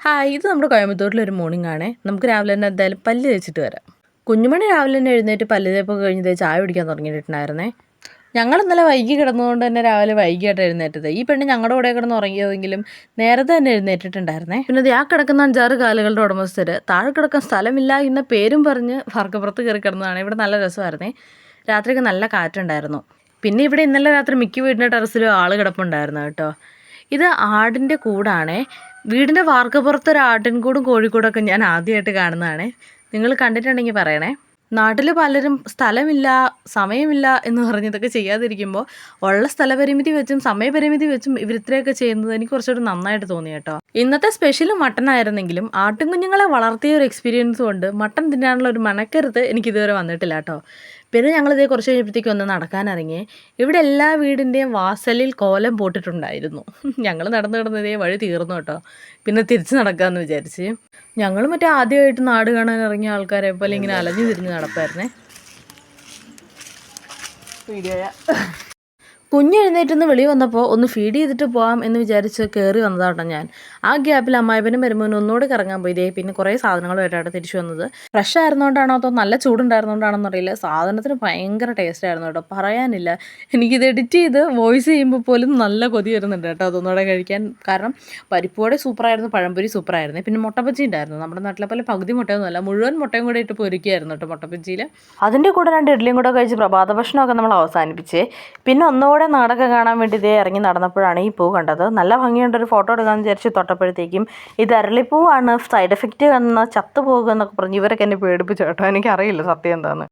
Hi, ഇത് നമ്മുടെ കോയമ്പത്തൂരിലൊരു morning ആണേ. നമുക്ക് രാവിലെ തന്നെ എന്തായാലും പല്ല് തേച്ചിട്ട് വരാം. കുഞ്ഞുമണി രാവിലെ തന്നെ എഴുന്നേറ്റ് പല്ല് തേപ്പൊക്കെ കഴിഞ്ഞ് ചായ കുടിക്കാൻ തുടങ്ങിയിട്ടുണ്ടായിരുന്നേ. ഞങ്ങൾ ഇന്നലെ വൈകി കിടന്നുകൊണ്ട് തന്നെ രാവിലെ വൈകിയായിട്ട് എഴുന്നേറ്റത്. ഈ പെണ്ണ് ഞങ്ങളുടെ കൂടെ കിടന്ന് ഉറങ്ങിയതെങ്കിലും നേരത്തെ തന്നെ എഴുന്നേറ്റിട്ടുണ്ടായിരുന്നേ. പിന്നെ ആ കിടക്കുന്ന 5-6 കാലുകളുടെ ഉടമസ്ഥർ താഴെ കിടക്കാൻ സ്ഥലമില്ല എന്ന പേരും പറഞ്ഞ് വാർക്കപ്പുറത്ത് കയറി കിടന്നതാണ്. ഇവിടെ നല്ല രസമായിരുന്നേ. രാത്രിയൊക്കെ നല്ല കാറ്റുണ്ടായിരുന്നു. പിന്നെ ഇവിടെ ഇന്നലെ രാത്രി മിക്ക വീടിൻ്റെ ടെറസിലും ആൾ കിടപ്പുണ്ടായിരുന്നു കേട്ടോ. ഇത് ആടിൻ്റെ കൂടാണേ. വീടിൻ്റെ വാർക്കപ്പുറത്ത് ഒരു ആട്ടിൻകൂടും കോഴിക്കൂടൊക്കെ ഞാൻ ആദ്യമായിട്ട് കാണുന്നതാണേ. നിങ്ങൾ കണ്ടിട്ടുണ്ടെങ്കിൽ പറയണേ. നാട്ടിൽ പലരും സ്ഥലമില്ല, സമയമില്ല എന്ന് പറഞ്ഞ് ഇതൊക്കെ ചെയ്യാതിരിക്കുമ്പോൾ ഉള്ള സ്ഥലപരിമിതി വെച്ചും സമയപരിമിതി വെച്ചും ഇവരിത്രയൊക്കെ ചെയ്യുന്നത് എനിക്ക് കുറച്ചുകൂടി നന്നായിട്ട് തോന്നി കേട്ടോ. ഇന്നത്തെ സ്പെഷ്യൽ മട്ടൺ ആയിരുന്നെങ്കിലും ആട്ടിൻകുഞ്ഞുങ്ങളെ വളർത്തിയ ഒരു എക്സ്പീരിയൻസ് കൊണ്ട് മട്ടൺ തിന്നാനുള്ള ഒരു മനക്കരുത് എനിക്കിതുവരെ വന്നിട്ടില്ല കേട്ടോ. പിന്നെ ഞങ്ങളിതേ കുറച്ച് കഴിഞ്ഞപ്പോഴത്തേക്കും ഒന്ന് നടക്കാനിറങ്ങി. ഇവിടെ എല്ലാ വീടിൻ്റെയും വാസലിൽ കോലം പോട്ടിട്ടുണ്ടായിരുന്നു. ഞങ്ങൾ നടന്നു കിടന്നതേ വഴി തീർന്നു കേട്ടോ. പിന്നെ തിരിച്ച് നടക്കാമെന്ന് വിചാരിച്ച് ഞങ്ങൾ മറ്റേ ആദ്യമായിട്ട് നാട് കാണാൻ ഇറങ്ങിയ ആൾക്കാരെ പോലെ ഇങ്ങനെ അലഞ്ഞു തിരിഞ്ഞ് നടപ്പായിരുന്നേ. വീഡിയോയാ കുഞ്ഞെഴുന്നേറ്റ് വെളി വന്നപ്പോൾ ഒന്ന് ഫീഡ് ചെയ്തിട്ട് പോകാം എന്ന് വിചാരിച്ച് കയറി വന്നതാട്ടോ ഞാൻ. ആ ഗ്യാപ്പിൽ അമ്മായിപ്പനും മരുമോനും ഒന്നുകൂടെ കറങ്ങാൻ പോയി. പിന്നെ കുറേ സാധനങ്ങളുമായിട്ടാണ് തിരിച്ചു വന്നത്. ഫ്രഷ് ആയിരുന്നുകൊണ്ടാണോ അതോ നല്ല ചൂടുണ്ടായിരുന്നുകൊണ്ടാണോ അറിയില്ല, സാധനത്തിന് ഭയങ്കര ടേസ്റ്റ് ആയിരുന്നു കേട്ടോ, പറയാനില്ല. എനിക്കിത് എഡിറ്റ് ചെയ്ത് വോയിസ് ചെയ്യുമ്പോൾ പോലും നല്ല കൊതി വരുന്നുണ്ട് കേട്ടോ അതൊന്നുകൂടെ കഴിക്കാൻ. കാരണം പരിപ്പുവട സൂപ്പറായിരുന്നു, പഴംപൊരി സൂപ്പറായിരുന്നു, പിന്നെ മുട്ടപ്പച്ചി ഉണ്ടായിരുന്നു. നമ്മുടെ നാട്ടിലെ പോലെ പകുതി മുട്ടയൊന്നുമല്ല, മുഴുവൻ മുട്ടയും കൂടെ ഇട്ട് പൊരിക്കുകയായിരുന്നു കേട്ടോ മുട്ടപ്പച്ചിയിൽ. അതിൻ്റെ കൂടെ 2 ഇഡ്ഡലിയും കൂടെ കഴിച്ച് പ്രഭാത ഭക്ഷണമൊക്കെ നമ്മൾ അവസാനിപ്പിച്ചേ. പിന്നെ ഒന്നുകൂടെ നാടൊക്കെ കാണാൻ വേണ്ടി ഇതേ ഇറങ്ങി നടന്നപ്പോഴാണ് ഈ പൂ കണ്ടത്. നല്ല ഭംഗിയുണ്ട്, ഒരു ഫോട്ടോ എടുക്കാമെന്ന് വിചാരിച്ച് തൊട്ടപ്പോഴത്തേക്കും ഇത് അരളിപ്പൂവാണ്, സൈഡ് എഫക്റ്റ് വന്ന് ചത്തുപോകുക എന്നൊക്കെ പറഞ്ഞ് ഇവരൊക്കെ എന്നെ പേടിപ്പിച്ചു കേട്ടോ. എനിക്കറിയില്ല സത്യം എന്താണെന്ന്.